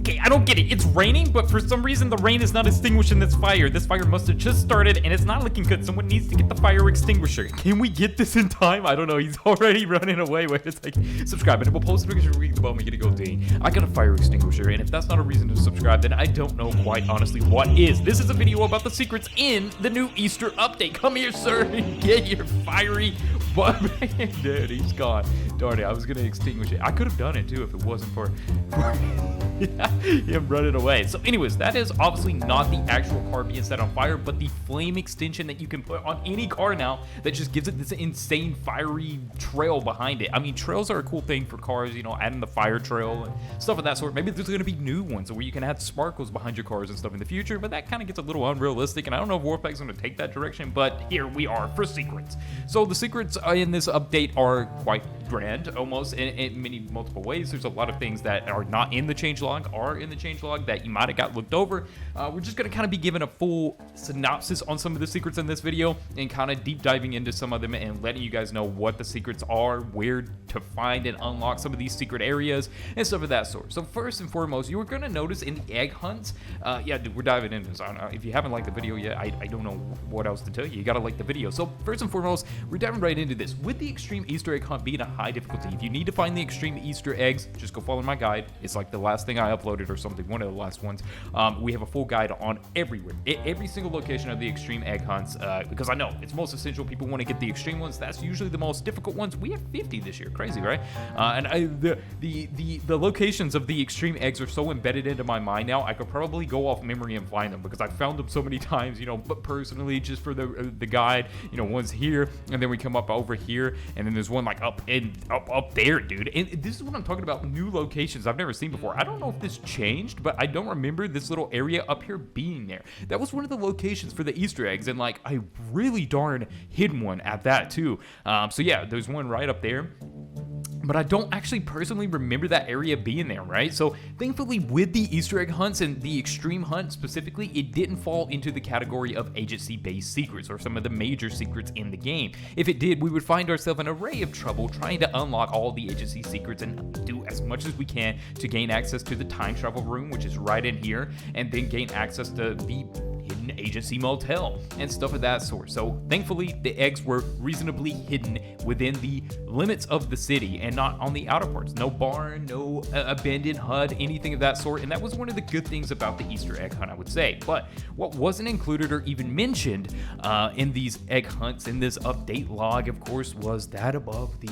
Okay, I don't get it. It's raining, but for some reason the rain is not extinguishing this fire. This fire must have just started, and it's not looking good. Someone needs to get the fire extinguisher. Can we get this in time? I don't know. He's already running away. Wait a second. Subscribe, and it will post a picture of the bottom. Gonna go, dang, I got a fire extinguisher, and if that's not a reason to subscribe, then I don't know quite honestly what is. This is a video about the secrets in the new Easter update. Come here, sir, and get your fiery butt. Dude, he's gone. Darn it, I was gonna extinguish it. I could have done it too if it wasn't for him running away. So anyways, that is obviously not the actual car being set on fire, but the flame extension that you can put on any car now that just gives it this insane fiery trail behind it. I mean, trails are a cool thing for cars, you know, adding the fire trail and stuff of that sort. Maybe there's gonna be new ones where you can add sparkles behind your cars and stuff in the future, but that kind of gets a little unrealistic, and I don't know if Warpack's gonna take that direction, but here we are for secrets. So the secrets in this update are quite grand, almost in many multiple ways. There's a lot of things that are not in the changelog are in the changelog that you might have got looked over. We're just going to kind of be giving a full synopsis on some of the secrets in this video and kind of deep diving into some of them and letting you guys know what the secrets are, where to find and unlock some of these secret areas and stuff of that sort. So first and foremost, you're going to notice in the egg hunts, yeah, dude, we're diving into this. If you haven't liked the video yet, I don't know what else to tell you. You got to like the video. So first and foremost, we're diving right into this. With the extreme Easter egg hunt being a high difficulty, if you need to find the extreme Easter eggs, just go follow my guide. It's like the last thing I uploaded or something, one of the last ones. We have a full guide on everywhere, every single location of the extreme egg hunts, because I know it's most essential. People want to get the extreme ones. That's usually the most difficult ones. We have 50 this year, crazy, right? The locations of the extreme eggs are so embedded into my mind now. I could probably go off memory and find them because I found them so many times, you know. But personally, just for the guide, you know, one's here, and then we come up over here, and then there's one like up there, dude. And this is what I'm talking about. New locations I've never seen before. I don't know if this changed, but I don't remember this little area up here being there. That was one of the locations for the Easter eggs, and like a really darn hidden one at that too. So yeah, there's one right up there, but I don't actually personally remember that area being there, right? So thankfully with the Easter egg hunts and the extreme hunt specifically, it didn't fall into the category of agency-based secrets or some of the major secrets in the game. If it did, we would find ourselves in an array of trouble trying to unlock all the agency secrets and do as much as we can to gain access to the time travel room, which is right in here, and then gain access to the hidden agency motel and stuff of that sort. So thankfully the eggs were reasonably hidden within the limits of the city and not on the outer parts. No barn, no abandoned hut, anything of that sort. And that was one of the good things about the Easter egg hunt, I would say. But what wasn't included or even mentioned in these egg hunts in this update log, of course, was that above the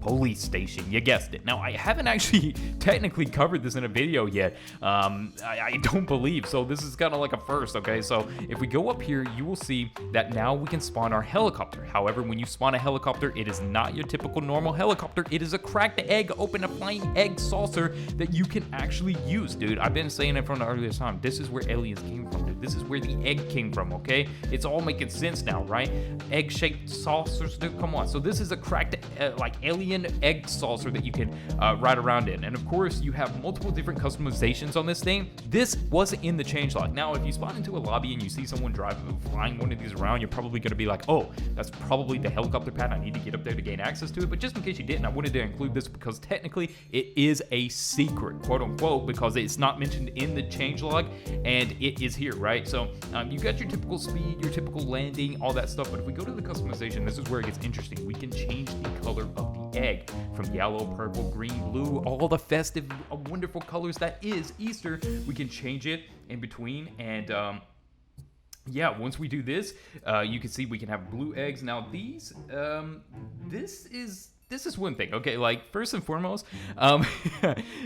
police station. You guessed it. Now, I haven't actually technically covered this in a video yet. I don't believe. So this is kind of like a first, okay? So if we go up here, you will see that now we can spawn our helicopter. However, when you spawn a helicopter, it is not your typical normal helicopter. It is a cracked egg, open a flying egg saucer that you can actually use, dude. I've been saying it from the earliest time. This is where aliens came from, dude. This is where the egg came from, okay? It's all making sense now, right? Egg-shaped saucers, dude. Come on. So this is a cracked, like, alien egg saucer that you can ride around in. And of course, you have multiple different customizations on this thing. This wasn't in the changelog. Now, if you spawn into a lobby and you see someone flying one of these around, you're probably going to be like, oh, that's probably the helicopter pad. I need to get up there to gain access to it. But just in case you didn't, I wanted to include this because technically it is a secret, quote unquote, because it's not mentioned in the changelog and it is here, right? So you got your typical speed, your typical landing, all that stuff. But if we go to the customization, this is where it gets interesting. We can change the color of the egg from yellow, purple, green, blue, all the festive, wonderful colors that is Easter. We can change it in between, and yeah, once we do this, you can see we can have blue eggs. Now these, this is one thing, okay? Like, first and foremost,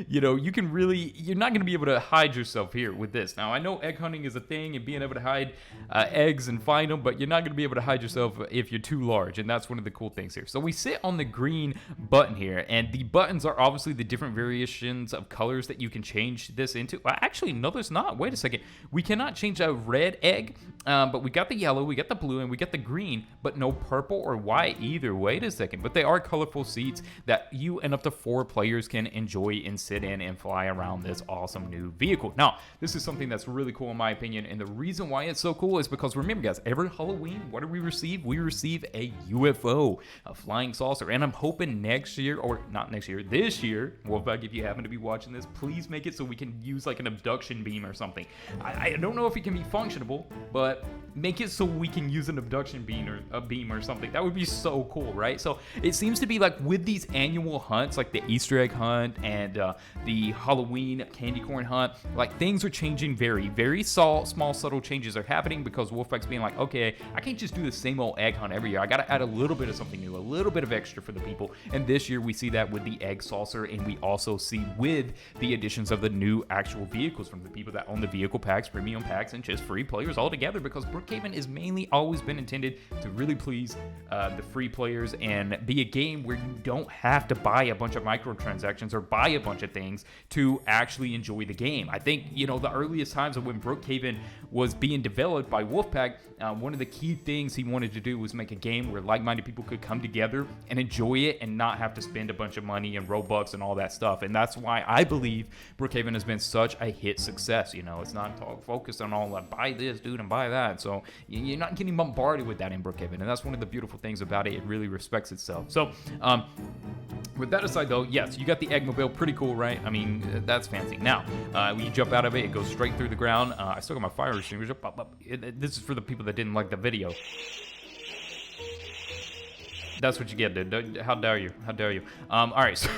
you know, you're not going to be able to hide yourself here with this. Now, I know egg hunting is a thing and being able to hide eggs and find them, but you're not going to be able to hide yourself if you're too large, and that's one of the cool things here. So we sit on the green button here, and the buttons are obviously the different variations of colors that you can change this into. Well, actually, no, there's not. Wait a second. We cannot change a red egg, but we got the yellow, we got the blue, and we got the green, but no purple or white either. Wait a second. But they are colorful beautiful seats that you and up to 4 players can enjoy and sit in and fly around this awesome new vehicle. Now, this is something that's really cool in my opinion, and the reason why it's so cool is because remember guys, every Halloween, what do we receive? We receive a UFO, a flying saucer, and I'm hoping next year, or not next year, this year, Wolfpack, if you happen to be watching this, please make it so we can use like an abduction beam or something. I don't know if it can be functionable, but make it so we can use an abduction beam or a beam or something. That would be so cool, right? So it seems to be like with these annual hunts, like the Easter egg hunt and the Halloween candy corn hunt, like things are changing. Very small subtle changes are happening because Wolfpack's being like, okay, I can't just do the same old egg hunt every year. I gotta add a little bit of something new, a little bit of extra for the people. And this year we see that with the egg saucer, and we also see with the additions of the new actual vehicles from the people that own the vehicle packs, premium packs, and just free players all together, because Brookhaven is mainly always been intended to really please the free players and be a game where you don't have to buy a bunch of microtransactions or buy a bunch of things to actually enjoy the game. I think, you know, the earliest times of when Brookhaven was being developed by Wolfpack, one of the key things he wanted to do was make a game where like-minded people could come together and enjoy it and not have to spend a bunch of money and Robux and all that stuff. And that's why I believe Brookhaven has been such a hit success. You know, it's not focused on all like buy this, dude, and buy that. So you're not getting bombarded with that in Brookhaven, and that's one of the beautiful things about it. It really respects itself. So with that aside though, yes, you got the Eggmobile, pretty cool, right? I mean, that's fancy. Now, when you jump out of it, it goes straight through the ground. I still got my fire extinguisher. This is for the people that didn't like the video. That's what you get, dude. How dare you? How dare you? All right. So,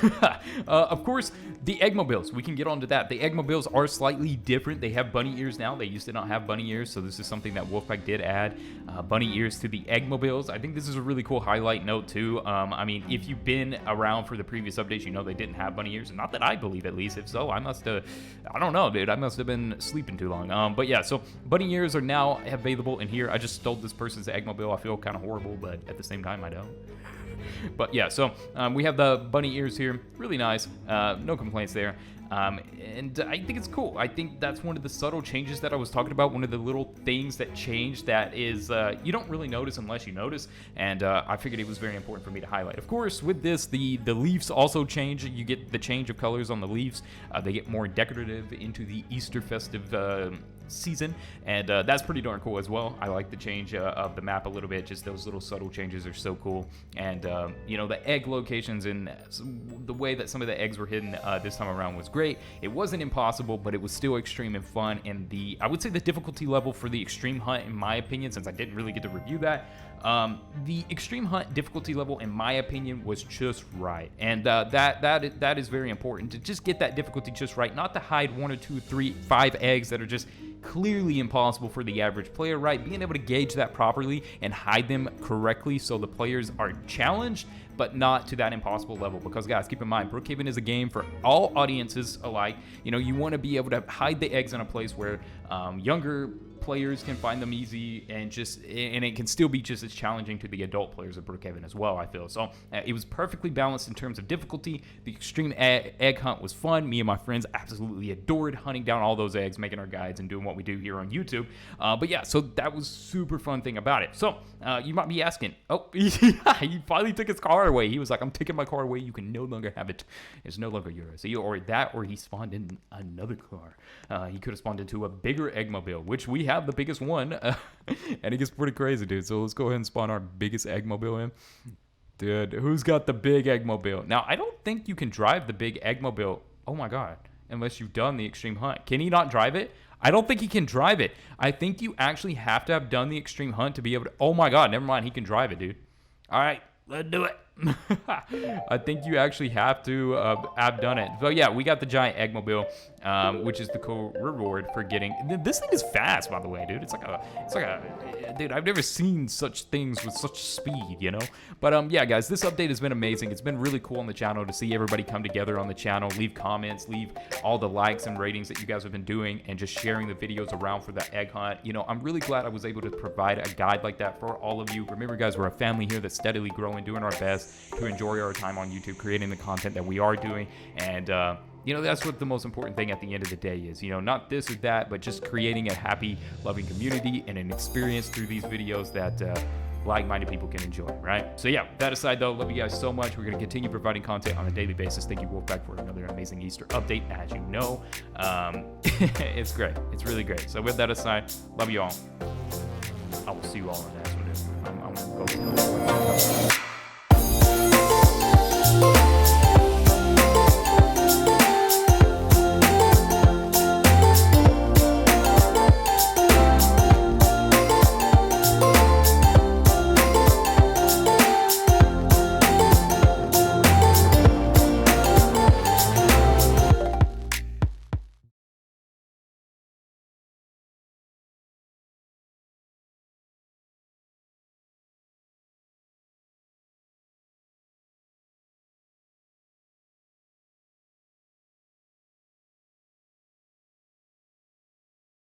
of course, the Eggmobiles. We can get onto that. The Eggmobiles are slightly different. They have bunny ears now. They used to not have bunny ears, so this is something that Wolfpack did add bunny ears to the Eggmobiles. I think this is a really cool highlight note too. I mean, if you've been around for the previous updates, you know they didn't have bunny ears. Not that I believe, at least. If so, I must have. I don't know, dude. I must have been sleeping too long. But yeah, so bunny ears are now available in here. I just stole this person's Eggmobile. I feel kind of horrible, but at the same time, I don't. But yeah, so we have the bunny ears here. Really nice. No complaints there. And I think it's cool. I think that's one of the subtle changes that I was talking about. One of the little things that changed that is you don't really notice unless you notice. And I figured it was very important for me to highlight. Of course, with this, the leaves also change. You get the change of colors on the leaves. They get more decorative into the Easter festive season, and that's pretty darn cool as well. I like the change of the map a little bit. Just those little subtle changes are so cool. And you know, the egg locations and the way that some of the eggs were hidden this time around was great. It wasn't impossible, but it was still extreme and fun. And I would say the difficulty level for the extreme hunt, in my opinion, since I didn't really get to review that, the extreme hunt difficulty level, in my opinion, was just right. And that is very important, to just get that difficulty just right, not to hide 1 or 2, 3, 5 eggs that are just clearly impossible for the average player, right? Being able to gauge that properly and hide them correctly so the players are challenged, but not to that impossible level. Because guys, keep in mind, Brookhaven is a game for all audiences alike. You know, you want to be able to hide the eggs in a place where younger players can find them easy, and it can still be just as challenging to the adult players of Brookhaven as well, I feel. So it was perfectly balanced in terms of difficulty. The extreme egg hunt was fun. Me and my friends absolutely adored hunting down all those eggs, making our guides and doing what we do here on YouTube. But yeah, so that was super fun thing about it. So you might be asking, oh, he finally took his car away. He was like, I'm taking my car away. You can no longer have it. It's no longer yours. Or he spawned in another car. He could have spawned into a bigger Eggmobile, which we have the biggest one, and it gets pretty crazy, dude. So let's go ahead and spawn our biggest Eggmobile in. Dude, who's got the big Eggmobile? Now, I don't think you can drive the big Eggmobile. Oh my god, unless you've done the extreme hunt. Can he not drive it? I don't think he can drive it. I think you actually have to have done the extreme hunt to be able to. Oh my god, never mind, he can drive it, dude. All right, let's do it. I think you actually have to have done it. But yeah, we got the giant Eggmobile, which is the cool reward for getting. This thing is fast, by the way, dude. It's like a dude, I've never seen such things with such speed, you know. But yeah, guys, this update has been amazing. It's been really cool on the channel to see everybody come together on the channel, leave comments, leave all the likes and ratings that you guys have been doing, and just sharing the videos around for the egg hunt. You know, I'm really glad I was able to provide a guide like that for all of you. Remember, guys, we're a family here that's steadily growing, doing our best to enjoy our time on YouTube, creating the content that we are doing. And you know, that's what the most important thing at the end of the day is. You know, not this or that, but just creating a happy, loving community and an experience through these videos that like-minded people can enjoy, right? So yeah, that aside though, love you guys so much. We're going to continue providing content on a daily basis. Thank you, Wolfpack, for another amazing Easter update. As you know, it's great. It's really great. So with that aside, love you all. I will see you all in the next one. I'm going to go.